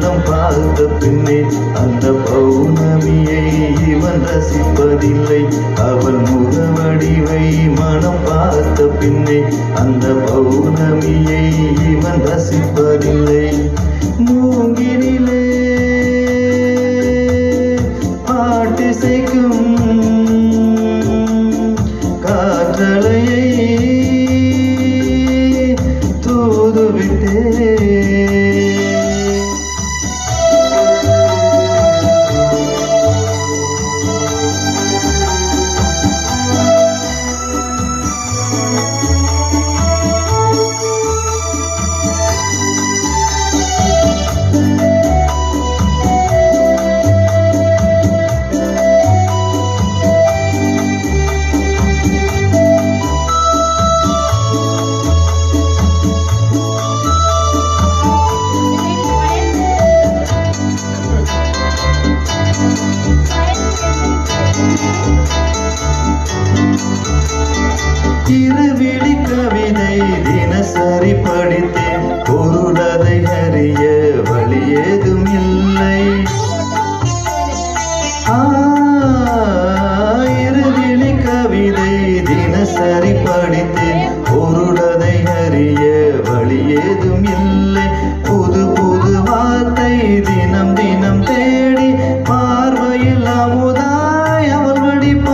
மனம் பார்த்த பின்னே அந்த பௌர்ணமியை இவன் ரசிப்பதில்லை. அவள் முகவடிவை மனம் பார்த்த பின்னே அந்த பௌர்ணமியை இவன் ரசிப்பதில்லை. மூங்கினிலே பாட்டிசைக்கும் காற்றலையை தூதுவிட்டே இருவிழி கவிதை தினசரி படித்தேன், பொருளதை அறிய வழி ஏதும் இல்லை. இருவிழி கவிதை தினசரி படித்தேன், பொருளதை அறிய வழி ஏதும் இல்லை. புது புது வார்த்தை தினம் தினம் தேடி பார்வையில் அமுதாய் அவள் வடிப்பார்.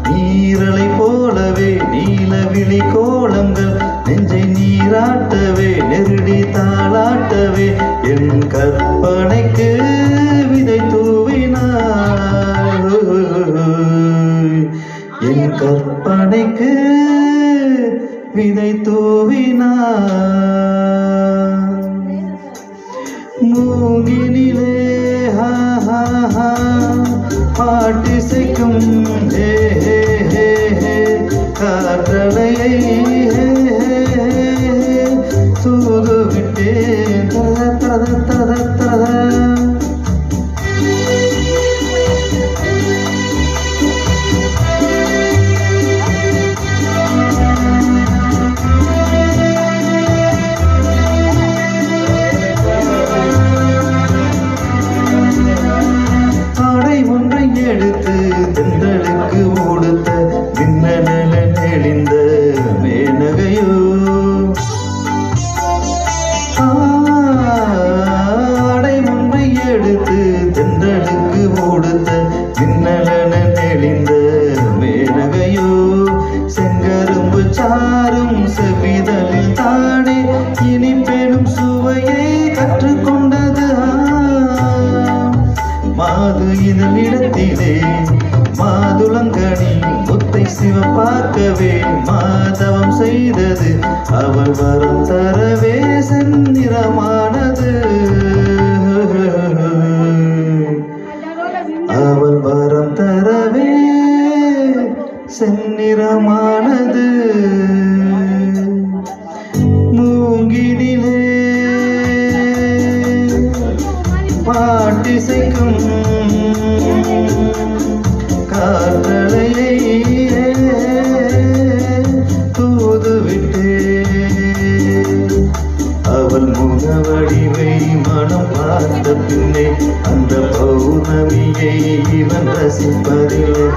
நீரலை போலவே நீலவிழி கோலங்கள் நெஞ்சை நீராட்டவே நெருடி தாளாட்டவே என் கற்பனைக்கு விதை தூவினார். என் கற்பனைக்கு விதை தூவினார். மூங்கினிலே பாட்டிசைக்கும் காற்றலையை தூதுவிட்டேன். தர தர தர எடுத்து தென்றலுக்கு ஓடுத்த விண்ணல நெளிந்த மேனகையோ. ஆடை முன்னை எடுத்து தென்றலுக்கு ஓடுத்த விண்ணல நெளிந்த மேனகையோ. செங்கரும்பு சாரும் செவிதலில் தானே இனிப்பேனும் சுவையை கற்றுக்கொண்டது. மாது இதனிடத்திலே மாதுளங்கனி முத்தை சிவப்பாக்கவே மாதவம் செய்தது. அவள் வரம் தரவே செந்நிறமானது. அவள் வரம் தரவே செந்நிறமானது. மூங்கினிலே பாட்டிசைக்கும் காற்றலையை தூதுவிட்டே அவள் முகவடிவை மனம் பார்த்த பின்னே அந்த பௌர்ணமியை இவன் ரசிப்பதில்லை.